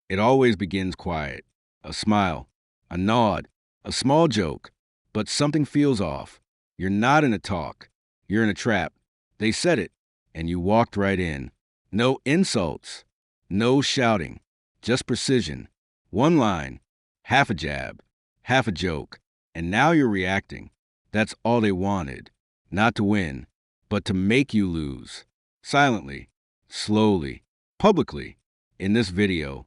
It always begins quiet. A smile, a nod, a small joke. But something feels off. You're not in a talk. You're in a trap. They said it, and you walked right in. No insults, no shouting, just precision. One line, half a jab, half a joke, and now you're reacting. That's all they wanted. Not to win, but to make you lose. Silently, slowly, publicly. In this video,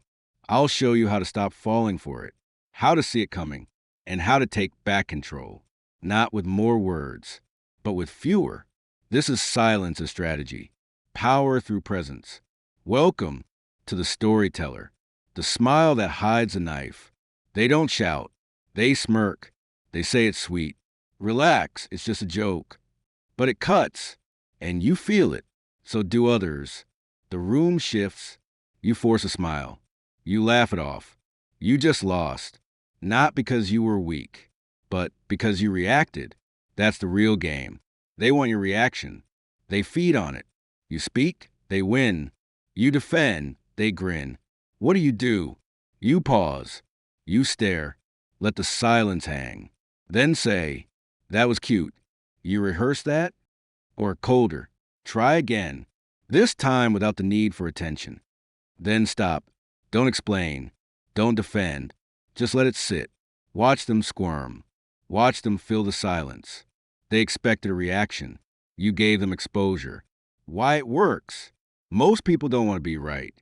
I'll show you how to stop falling for it, how to see it coming, and how to take back control. Not with more words, but with fewer. This is silence as strategy. Power through presence. Welcome to the storyteller, the smile that hides a knife. They don't shout. They smirk. They say it's sweet. Relax, it's just a joke. But it cuts, and you feel it. So do others. The room shifts. You force a smile. You laugh it off. You just lost. Not because you were weak, but because you reacted. That's the real game. They want your reaction. They feed on it. You speak, they win. You defend, they grin. What do? You pause. You stare. Let the silence hang. Then say, that was cute. You rehearse that? Or colder. Try again. This time without the need for attention. Then stop. Don't explain. Don't defend. Just let it sit. Watch them squirm. Watch them fill the silence. They expected a reaction. You gave them exposure. Why it works. Most people don't want to be right.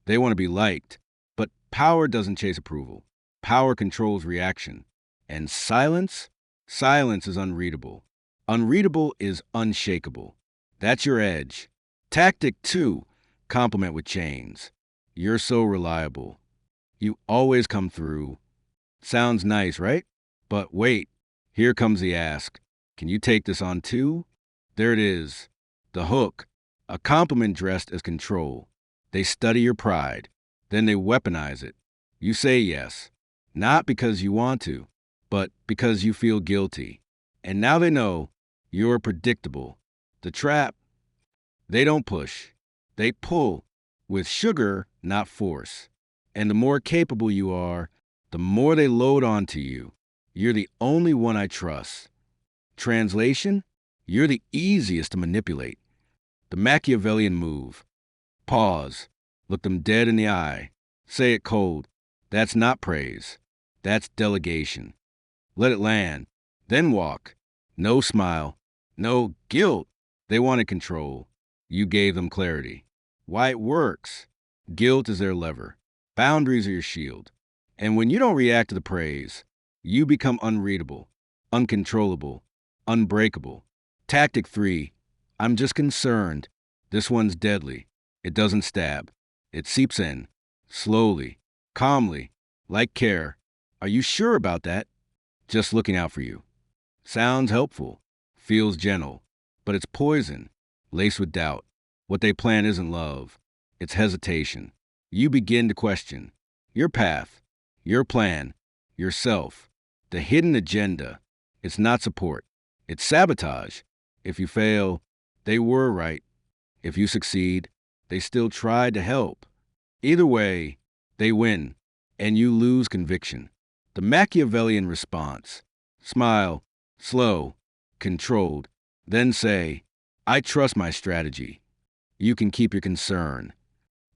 They want to be liked. But power doesn't chase approval. Power controls reaction. And silence? Silence is unreadable. Unreadable is unshakable. That's your edge. Tactic 2, compliment with chains. You're so reliable. You always come through. Sounds nice, right? But wait, here comes the ask. Can you take this on too? There it is. The hook. A compliment dressed as control. They study your pride. Then they weaponize it. You say yes. Not because you want to, but because you feel guilty. And now they know you're predictable. The trap. They don't push. They pull. With sugar, not force. And the more capable you are, the more they load onto you. You're the only one I trust. Translation? You're the easiest to manipulate. The Machiavellian move. Pause. Look them dead in the eye. Say it cold. That's not praise. That's delegation. Let it land. Then walk. No smile. No guilt. They wanted control. You gave them clarity. Why it works. Guilt is their lever. Boundaries are your shield. And when you don't react to the praise, you become unreadable, uncontrollable, unbreakable. Tactic 3. I'm just concerned. This one's deadly. It doesn't stab. It seeps in. Slowly. Calmly. Like care. Are you sure about that? Just looking out for you. Sounds helpful. Feels gentle. But it's poison. Laced with doubt. What they plan isn't love. It's hesitation. You begin to question. Your path. Your plan. Yourself. The hidden agenda. It's not support. It's sabotage. If you fail, they were right. If you succeed, they still tried to help. Either way, they win, and you lose conviction. The Machiavellian response. Smile, slow, controlled, then say, I trust my strategy. You can keep your concern.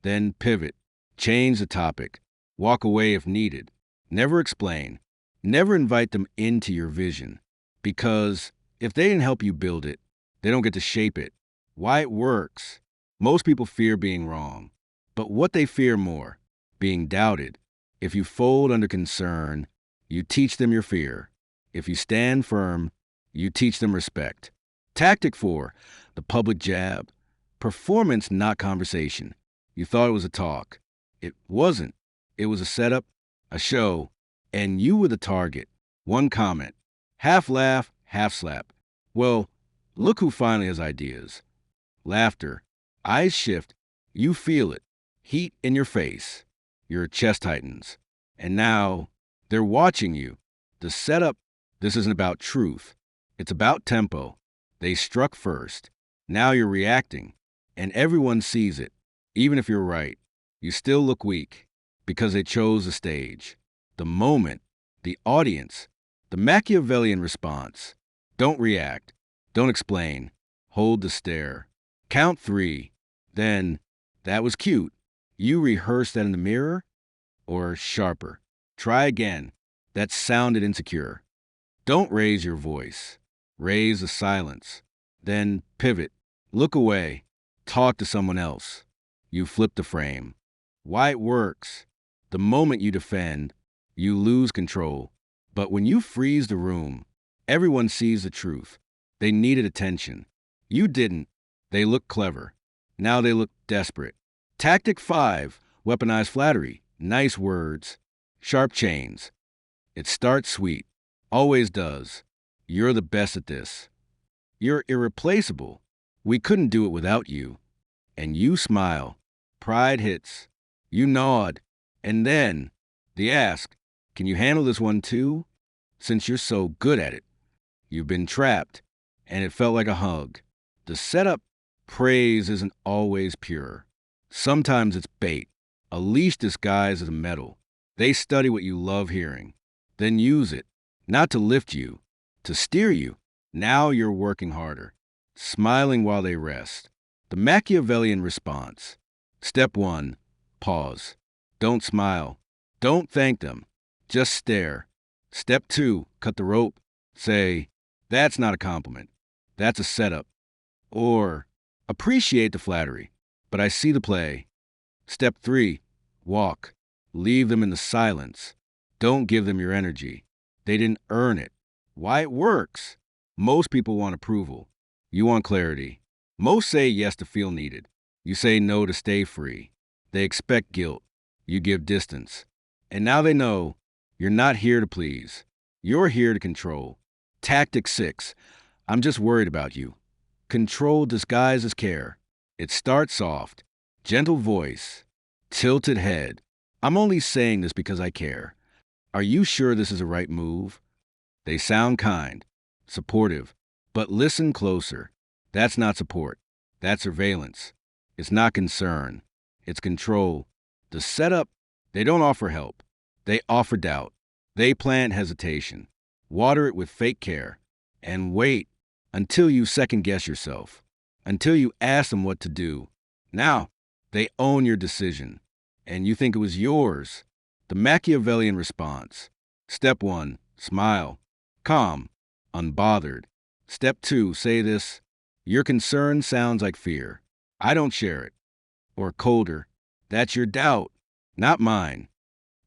Then pivot, change the topic, walk away if needed. Never explain. Never invite them into your vision. Because if they didn't help you build it, they don't get to shape it. Why it works. Most people fear being wrong. But what they fear more? Being doubted. If you fold under concern, you teach them your fear. If you stand firm, you teach them respect. Tactic 4, the public jab. Performance, not conversation. You thought it was a talk. It wasn't. It was a setup, a show, and you were the target. One comment. Half laugh, half slap. Well, look who finally has ideas. Laughter. Eyes shift. You feel it. Heat in your face. Your chest tightens. And now, they're watching you. The setup, this isn't about truth. It's about tempo. They struck first. Now you're reacting. And everyone sees it. Even if you're right, you still look weak. Because they chose the stage, the moment, the audience, the Machiavellian response. Don't react. Don't explain. Hold the stare. Count 3. Then, that was cute. You rehearse that in the mirror? Or sharper. Try again. That sounded insecure. Don't raise your voice. Raise the silence. Then pivot. Look away. Talk to someone else. You flip the frame. Why it works. The moment you defend, you lose control. But when you freeze the room, everyone sees the truth. They needed attention. You didn't. They looked clever. Now they look desperate. Tactic 5, weaponize flattery. Nice words. Sharp chains. It starts sweet. Always does. You're the best at this. You're irreplaceable. We couldn't do it without you. And you smile. Pride hits. You nod. And then, the ask, can you handle this one too? Since you're so good at it. You've been trapped, and it felt like a hug. The setup, praise isn't always pure. Sometimes it's bait, a leash disguised as a medal. They study what you love hearing, then use it, not to lift you, to steer you. Now you're working harder, smiling while they rest. The Machiavellian response. Step 1, pause. Don't smile. Don't thank them. Just stare. Step 2, cut the rope. Say, that's not a compliment. That's a setup. Or, appreciate the flattery, but I see the play. Step 3, walk. Leave them in the silence. Don't give them your energy. They didn't earn it. Why it works? Most people want approval. You want clarity. Most say yes to feel needed. You say no to stay free. They expect guilt. You give distance. And now they know you're not here to please. You're here to control. Tactic 6. I'm just worried about you. Control disguised as care. It starts soft. Gentle voice. Tilted head. I'm only saying this because I care. Are you sure this is the right move? They sound kind, supportive, but listen closer. That's not support. That's surveillance. It's not concern. It's control. The setup, they don't offer help. They offer doubt. They plant hesitation. Water it with fake care. And wait until you second-guess yourself. Until you ask them what to do. Now, they own your decision. And you think it was yours. The Machiavellian response. Step 1, smile. Calm. Unbothered. Step 2, say this. Your concern sounds like fear. I don't share it. Or colder. That's your doubt, not mine.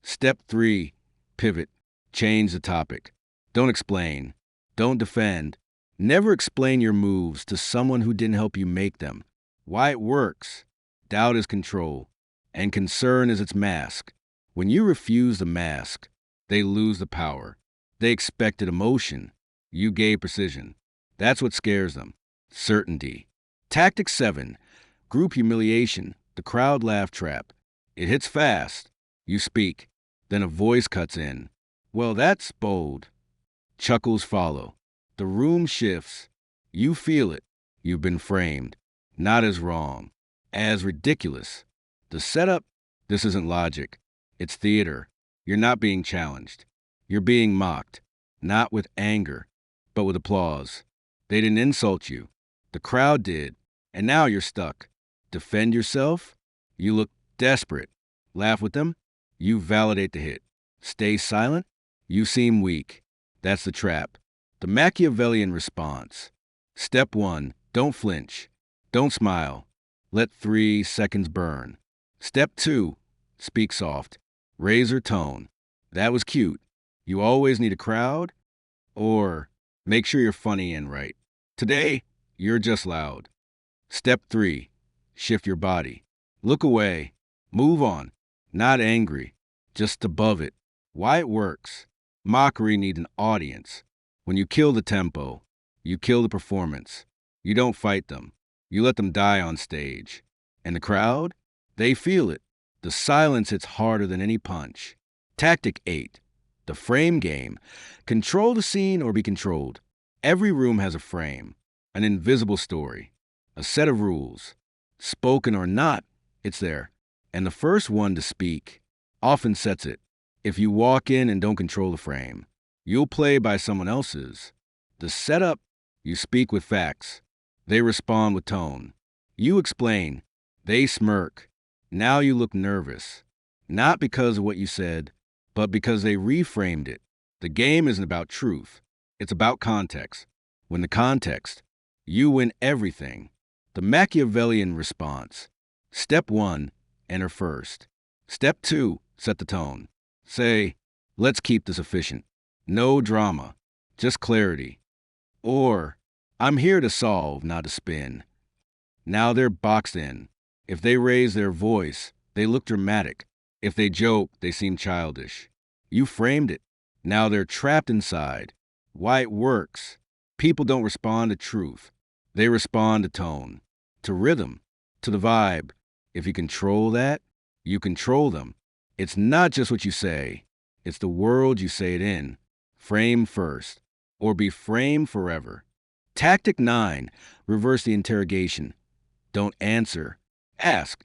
Step 3, pivot. Change the topic. Don't explain. Don't defend. Never explain your moves to someone who didn't help you make them. Why it works. Doubt is control, and concern is its mask. When you refuse the mask, they lose the power. They expected emotion. You gave precision. That's what scares them. Certainty. Tactic 7, group humiliation. The crowd laugh trap. It hits fast. You speak. Then a voice cuts in. Well, that's bold. Chuckles follow. The room shifts. You feel it. You've been framed. Not as wrong. As ridiculous. The setup? This isn't logic. It's theater. You're not being challenged. You're being mocked. Not with anger, but with applause. They didn't insult you. The crowd did. And now you're stuck. Defend yourself? You look desperate. Laugh with them? You validate the hit. Stay silent? You seem weak. That's the trap. The Machiavellian response. Step 1, don't flinch. Don't smile. Let 3 seconds burn. Step 2, speak soft. Razor tone. That was cute. You always need a crowd? Or make sure you're funny and right. Today, you're just loud. Step 3, shift your body. Look away. Move on. Not angry. Just above it. Why it works. Mockery needs an audience. When you kill the tempo, you kill the performance. You don't fight them. You let them die on stage. And the crowd? They feel it. The silence hits harder than any punch. Tactic 8. The frame game. Control the scene or be controlled. Every room has a frame. An invisible story. A set of rules. Spoken or not, it's there. And the first one to speak often sets it. If you walk in and don't control the frame, you'll play by someone else's. The setup, you speak with facts. They respond with tone. You explain. They smirk. Now you look nervous. Not because of what you said, but because they reframed it. The game isn't about truth. It's about context. When the context, you win everything. The Machiavellian response. Step 1, enter first. Step 2, set the tone. Say, let's keep this efficient. No drama, just clarity. Or, I'm here to solve, not to spin. Now they're boxed in. If they raise their voice, they look dramatic. If they joke, they seem childish. You framed it. Now they're trapped inside. Why it works. People don't respond to truth. They respond to tone, to rhythm, to the vibe. If you control that, you control them. It's not just what you say. It's the world you say it in. Frame first, or be framed forever. Tactic 9, reverse the interrogation. Don't answer. Ask.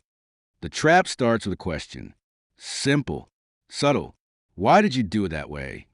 The trap starts with a question. Simple, subtle. Why did you do it that way?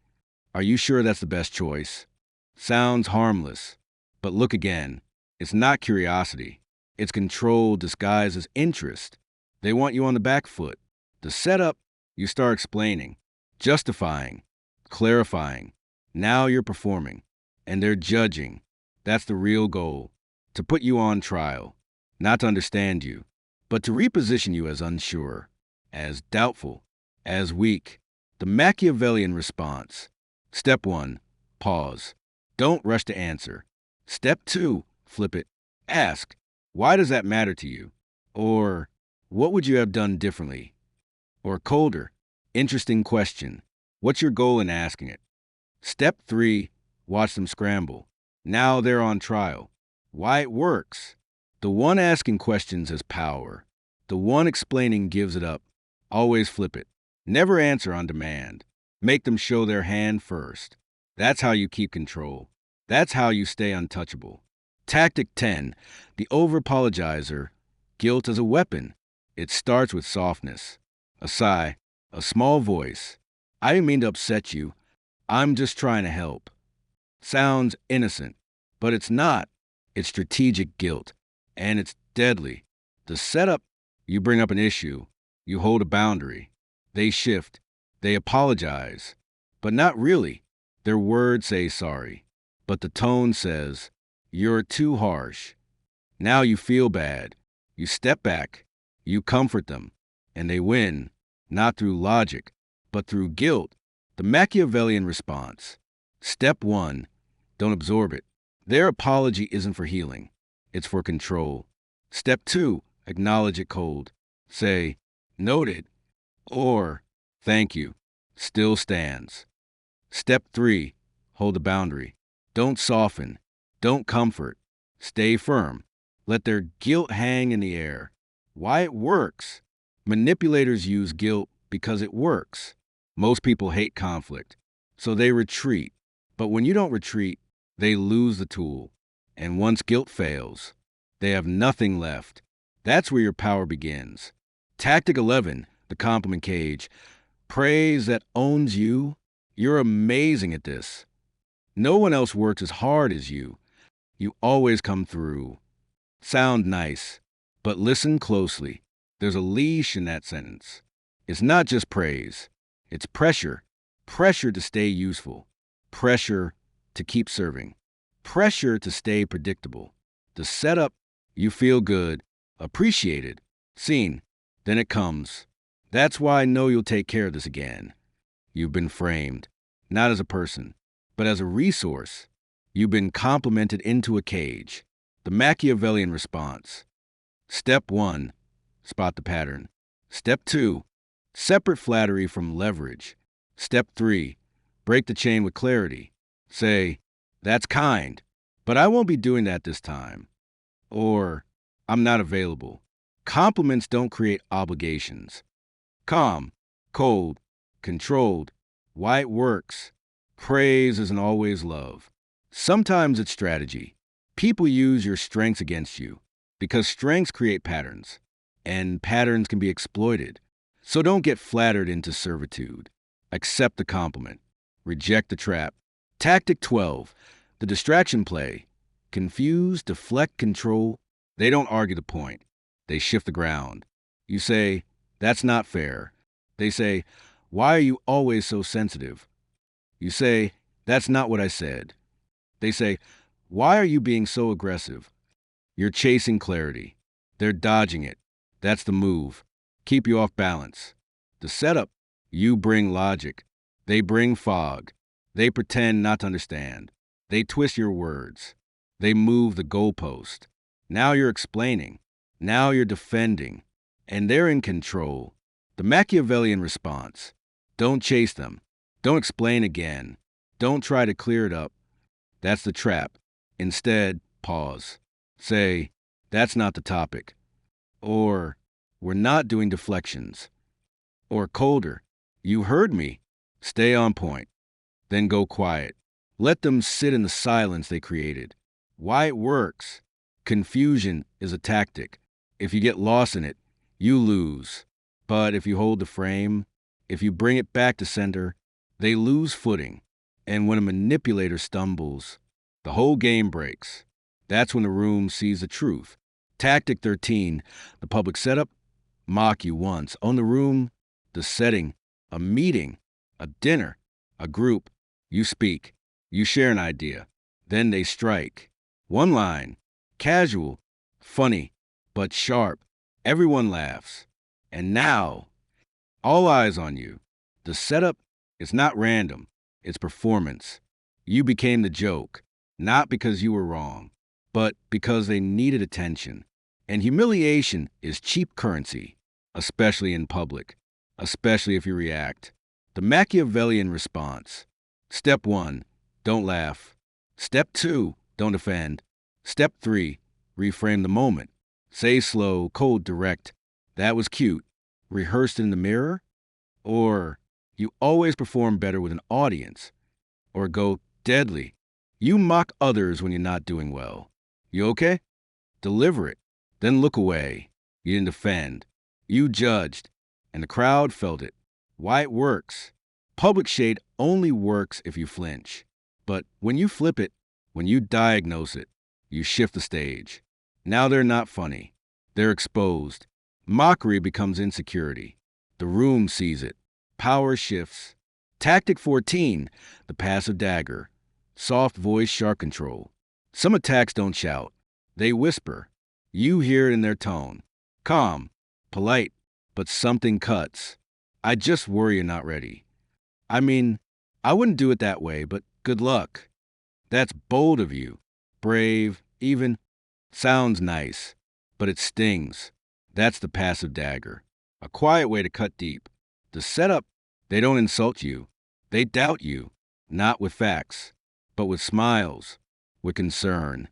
Are you sure that's the best choice? Sounds harmless, but look again. It's not curiosity. It's control disguised as interest. They want you on the back foot. The setup, you start explaining, justifying, clarifying. Now you're performing, and they're judging. That's the real goal, to put you on trial, not to understand you, but to reposition you as unsure, as doubtful, as weak. The Machiavellian response. Step 1, pause. Don't rush to answer. Step 2, flip it. Ask, why does that matter to you? Or, what would you have done differently? Or colder, interesting question. What's your goal in asking it? Step 3, watch them scramble. Now they're on trial. Why it works. The one asking questions has power. The one explaining gives it up. Always flip it. Never answer on demand. Make them show their hand first. That's how you keep control. That's how you stay untouchable. Tactic 10, the over-apologizer. Guilt as a weapon. It starts with softness. A sigh, a small voice. I didn't mean to upset you. I'm just trying to help. Sounds innocent, but it's not. It's strategic guilt, and it's deadly. The setup, you bring up an issue. You hold a boundary. They shift. They apologize. But not really. Their words say sorry. But the tone says, you're too harsh. Now you feel bad. You step back. You comfort them. And they win, not through logic, but through guilt. The Machiavellian response. Step 1, don't absorb it. Their apology isn't for healing. It's for control. Step 2, acknowledge it cold. Say, noted, or thank you, still stands. Step 3, hold a boundary. Don't soften. Don't comfort. Stay firm. Let their guilt hang in the air. Why it works. Manipulators use guilt because it works. Most people hate conflict, so they retreat. But when you don't retreat, they lose the tool. And once guilt fails, they have nothing left. That's where your power begins. Tactic 11, the compliment cage. Praise that owns you. You're amazing at this. No one else works as hard as you. You always come through. Sound nice, but listen closely. There's a leash in that sentence. It's not just praise. It's pressure. Pressure to stay useful. Pressure to keep serving. Pressure to stay predictable. The setup, you feel good, appreciated, seen. Then it comes. That's why I know you'll take care of this again. You've been framed, not as a person, but as a resource. You've been complimented into a cage. The Machiavellian response. Step 1, spot the pattern. Step 2, separate flattery from leverage. Step 3, break the chain with clarity. Say, that's kind, but I won't be doing that this time. Or, I'm not available. Compliments don't create obligations. Calm, cold, controlled. Why it works. Praise isn't always love. Sometimes it's strategy. People use your strengths against you because strengths create patterns, and patterns can be exploited. So don't get flattered into servitude. Accept the compliment. Reject the trap. Tactic 12. The distraction play. Confuse, deflect, control. They don't argue the point. They shift the ground. You say, "That's not fair." They say, "Why are you always so sensitive?" You say, "That's not what I said." They say, "Why are you being so aggressive?" You're chasing clarity. They're dodging it. That's the move. Keep you off balance. The setup, you bring logic. They bring fog. They pretend not to understand. They twist your words. They move the goalpost. Now you're explaining. Now you're defending. And they're in control. The Machiavellian response. Don't chase them. Don't explain again. Don't try to clear it up. That's the trap. Instead, pause. Say, "That's not the topic." Or, "We're not doing deflections." Or colder, "You heard me." Stay on point. Then go quiet. Let them sit in the silence they created. Why it works. Confusion is a tactic. If you get lost in it, you lose. But if you hold the frame, if you bring it back to center, they lose footing. And when a manipulator stumbles, the whole game breaks. That's when the room sees the truth. Tactic 13, the public setup, mock you once. Own the room, the setting, a meeting, a dinner, a group. You speak. You share an idea. Then they strike. One line, casual, funny, but sharp. Everyone laughs. And now, all eyes on you. The setup is not random. It's performance. You became the joke, not because you were wrong, but because they needed attention. And humiliation is cheap currency, especially in public, especially if you react. The Machiavellian response. Step 1, don't laugh. Step 2, don't defend. Step 3, reframe the moment. Say slow, cold, direct. "That was cute." Rehearsed in the mirror? Or, "You always perform better with an audience." Or go, deadly. "You mock others when you're not doing well." You okay? Deliver it. Then look away. You didn't defend. You judged. And the crowd felt it. Why it works. Public shade only works if you flinch. But when you flip it, when you diagnose it, you shift the stage. Now they're not funny. They're exposed. Mockery becomes insecurity. The room sees it. Power shifts. Tactic 14, the passive dagger. Soft voice, sharp control. Some attacks don't shout. They whisper. You hear it in their tone. Calm, polite, but something cuts. "I just worry you're not ready." I mean, I wouldn't do it that way, but good luck. That's bold of you. Brave, even. Sounds nice, but it stings. That's the passive dagger. A quiet way to cut deep. The setup, they don't insult you. They doubt you, not with facts, but with smiles, with concern,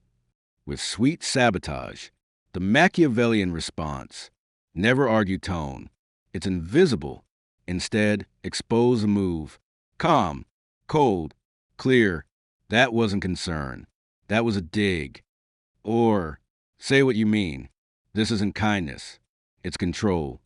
with sweet sabotage. The Machiavellian response. Never argue tone. It's invisible. Instead, expose a move. Calm, cold, clear. That wasn't concern. That was a dig. Or, say what you mean. This isn't kindness. It's control.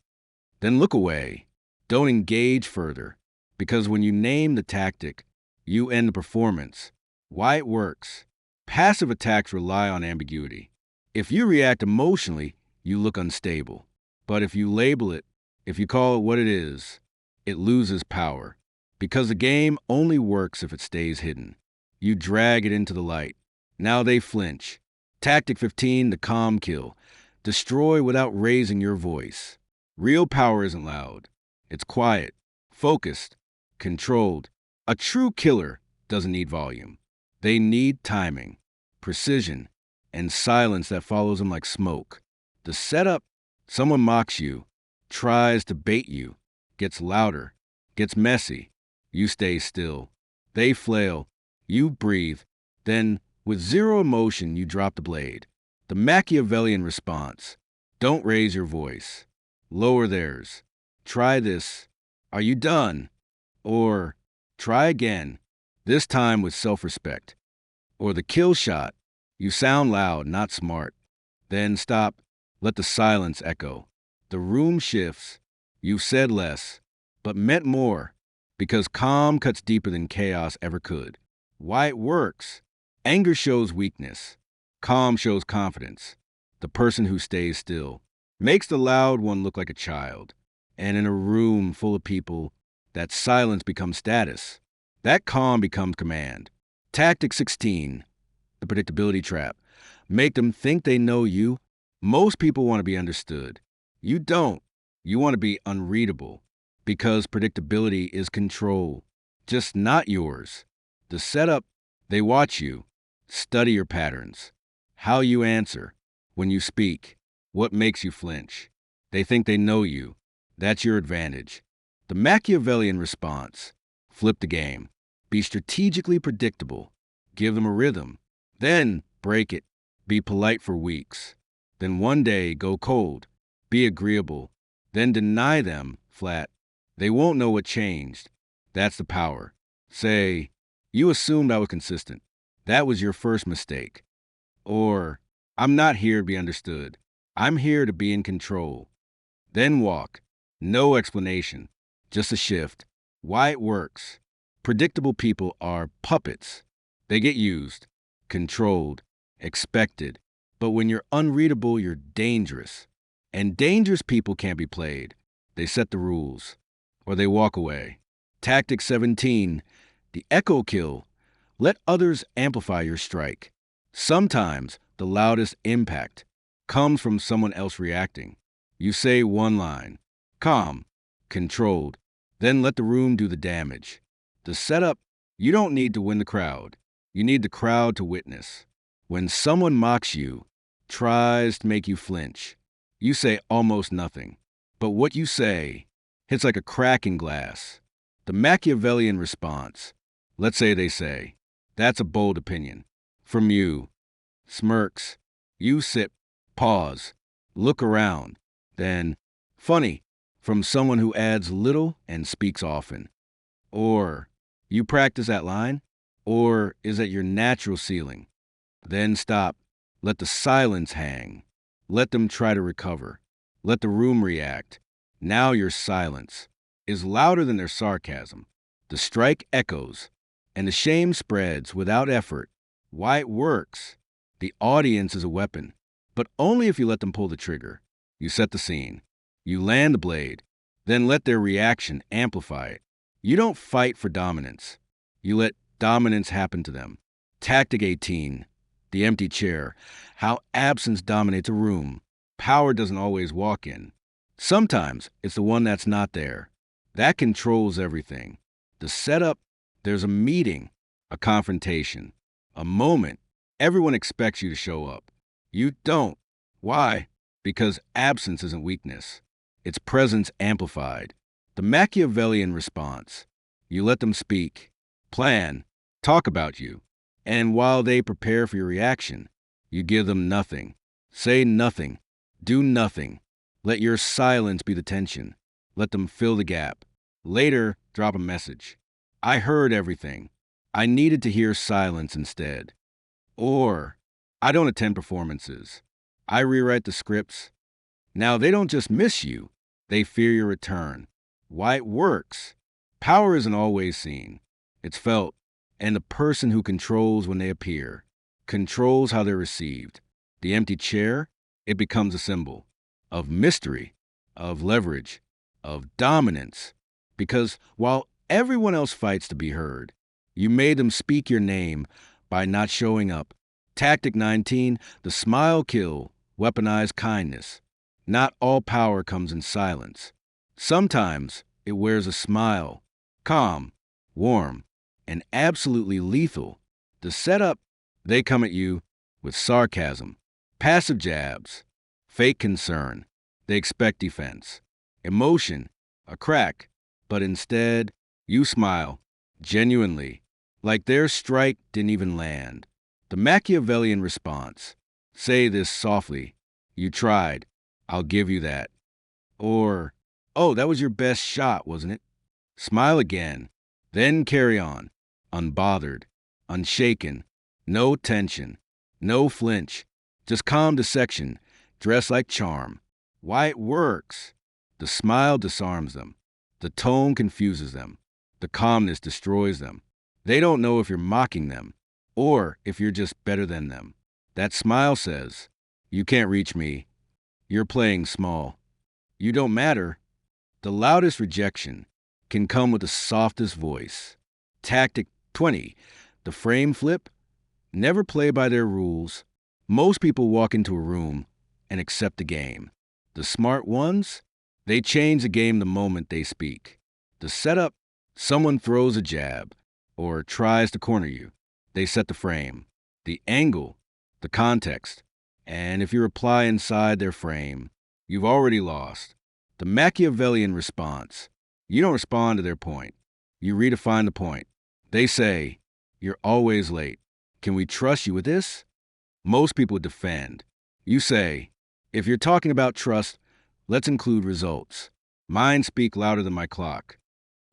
Then look away. Don't engage further. Because when you name the tactic, you end the performance. Why it works. Passive attacks rely on ambiguity. If you react emotionally, you look unstable. But if you label it, if you call it what it is, it loses power. Because the game only works if it stays hidden. You drag it into the light. Now they flinch. Tactic 15, the calm kill. Destroy without raising your voice. Real power isn't loud. It's quiet, focused, controlled. A true killer doesn't need volume. They need timing, precision, and silence that follows them like smoke. The setup, someone mocks you, tries to bait you, gets louder, gets messy. You stay still. They flail. You breathe. Then, with zero emotion, you drop the blade. The Machiavellian response. Don't raise your voice. Lower theirs. Try this. Are you done? Or, try again. This time with self-respect. Or the kill shot. You sound loud, not smart. Then stop. Let the silence echo. The room shifts. You've said less, but meant more, because calm cuts deeper than chaos ever could. Why it works. Anger shows weakness. Calm shows confidence. The person who stays still makes the loud one look like a child. And in a room full of people, that silence becomes status. That calm becomes command. Tactic 16, the predictability trap. Make them think they know you. Most people want to be understood. You don't. You want to be unreadable because predictability is control, just not yours. The setup, they watch you, study your patterns, how you answer, when you speak, what makes you flinch. They think they know you. That's your advantage. The Machiavellian response, flip the game. Be strategically predictable. Give them a rhythm. Then break it. Be polite for weeks. Then one day go cold. Be agreeable. Then deny them flat. They won't know what changed. That's the power. Say, you assumed I was consistent. That was your first mistake. Or, I'm not here to be understood. I'm here to be in control. Then walk. No explanation. Just a shift. Why it works. Predictable people are puppets. They get used, controlled, expected. But when you're unreadable, you're dangerous. And dangerous people can't be played. They set the rules. Or they walk away. Tactic 17, the echo kill. Let others amplify your strike. Sometimes the loudest impact comes from someone else reacting. You say one line, calm, controlled, then let the room do the damage. The setup, you don't need to win the crowd. You need the crowd to witness. When someone mocks you, tries to make you flinch, you say almost nothing. But what you say hits like a crack in glass. The Machiavellian response, let's say they say, that's a bold opinion. From you, smirks, you sip, pause, look around, then, funny, from someone who adds little and speaks often. Or, you practice that line? Or is it your natural ceiling? Then stop. Let the silence hang. Let them try to recover. Let the room react. Now your silence is louder than their sarcasm. The strike echoes, and the shame spreads without effort. Why it works. The audience is a weapon, but only if you let them pull the trigger. You set the scene. You land the blade, then let their reaction amplify it. You don't fight for dominance. You let dominance happen to them. Tactic 18, the empty chair. How absence dominates a room. Power doesn't always walk in. Sometimes it's the one that's not there. That controls everything. The setup, there's a meeting, a confrontation, a moment. Everyone expects you to show up. You don't. Why? Because absence isn't weakness. It's presence amplified. The Machiavellian response. You let them speak, plan, talk about you. And while they prepare for your reaction, you give them nothing. Say nothing. Do nothing. Let your silence be the tension. Let them fill the gap. Later, drop a message. I heard everything. I needed to hear silence instead. Or, I don't attend performances. I rewrite the scripts. Now they don't just miss you, they fear your return. Why it works. Power isn't always seen. It's felt. And the person who controls when they appear controls how they're received. The empty chair, it becomes a symbol of mystery, of leverage, of dominance. Because while everyone else fights to be heard, you made them speak your name by not showing up. Tactic 19, the smile kill, weaponized kindness. Not all power comes in silence. Sometimes it wears a smile, calm, warm, and absolutely lethal. The setup, they come at you with sarcasm, passive jabs, fake concern. They expect defense, emotion, a crack, but instead, you smile, genuinely, like their strike didn't even land. The Machiavellian response, say this softly, you tried, I'll give you that. Or, oh, that was your best shot, wasn't it? Smile again, then carry on, unbothered, unshaken, no tension, no flinch, just calm dissection, dress like charm. Why it works. The smile disarms them. The tone confuses them. The calmness destroys them. They don't know if you're mocking them or if you're just better than them. That smile says, "You can't reach me. You're playing small. You don't matter." The loudest rejection can come with the softest voice. Tactic 20. The frame flip. Never play by their rules. Most people walk into a room and accept the game. The smart ones, they change the game the moment they speak. The setup, someone throws a jab or tries to corner you. They set the frame, the angle, the context. And if you reply inside their frame, you've already lost. The Machiavellian response. You don't respond to their point. You redefine the point. They say, "You're always late. Can we trust you with this?" Most people defend. You say, "If you're talking about trust, let's include results. Mine speak louder than my clock."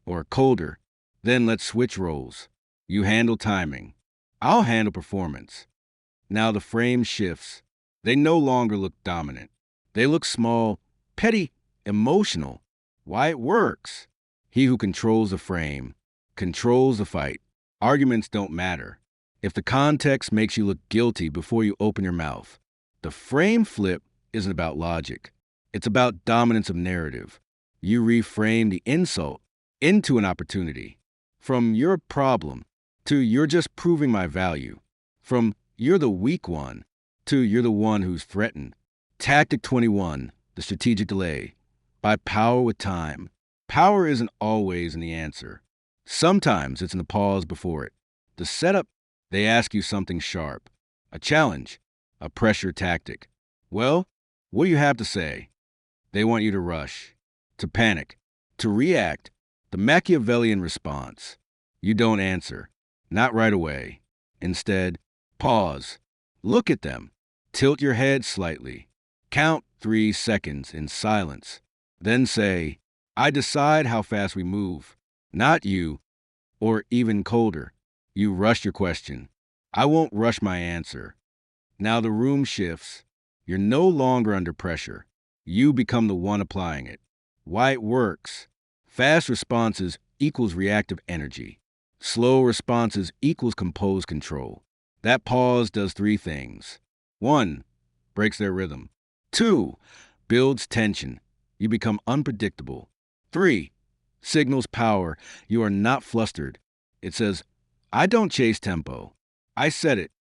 Or colder, "Then let's switch roles. You handle timing. I'll handle performance." Now the frame shifts. They no longer look dominant. They look small, petty, emotional. Why it works? He who controls the frame controls the fight. Arguments don't matter. If the context makes you look guilty before you open your mouth, the frame flip isn't about logic. It's about dominance of narrative. You reframe the insult into an opportunity. From "you're a problem" to "you're just proving my value." From "you're the weak one" to "you're the one who's threatened." Tactic 21, the strategic delay. Buy power with time. Power isn't always in the answer. Sometimes it's in the pause before it. The setup, they ask you something sharp. A challenge, a pressure tactic. "Well, what do you have to say?" They want you to rush, to panic, to react. The Machiavellian response. You don't answer. Not right away. Instead, pause. Look at them. Tilt your head slightly. Count 3 seconds in silence. Then say, "I decide how fast we move, not you." Or even colder, you rush your question. "I won't rush my answer." Now the room shifts. You're no longer under pressure. You become the one applying it. Why it works. Fast responses equals reactive energy. Slow responses equals composed control. That pause does 3 things. 1, breaks their rhythm. 2, builds tension. You become unpredictable. 3, signals power. You are not flustered. It says, "I don't chase tempo. I set it."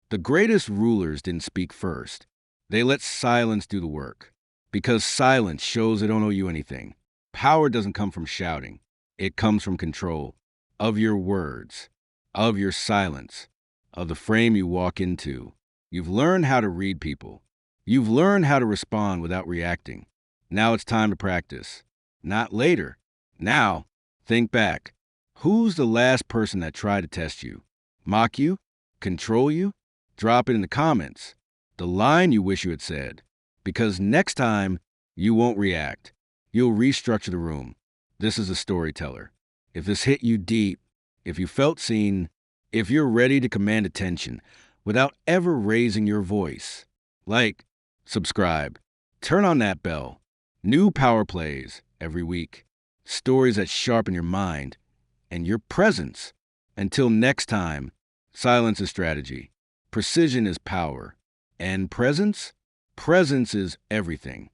The greatest rulers didn't speak first. They let silence do the work. Because silence shows they don't owe you anything. Power doesn't come from shouting. It comes from control of your words, of your silence, of the frame you walk into. You've learned how to read people. You've learned how to respond without reacting. Now it's time to practice. Not later. Now, think back. Who's the last person that tried to test you? Mock you? Control you? Drop it in the comments. The line you wish you had said. Because next time, you won't react. You'll restructure the room. This is a storyteller. If this hit you deep, if you felt seen, if you're ready to command attention without ever raising your voice, like, subscribe, turn on that bell. New power plays every week. Stories that sharpen your mind and your presence. Until next time, silence is strategy. Precision is power. And presence? Presence is everything.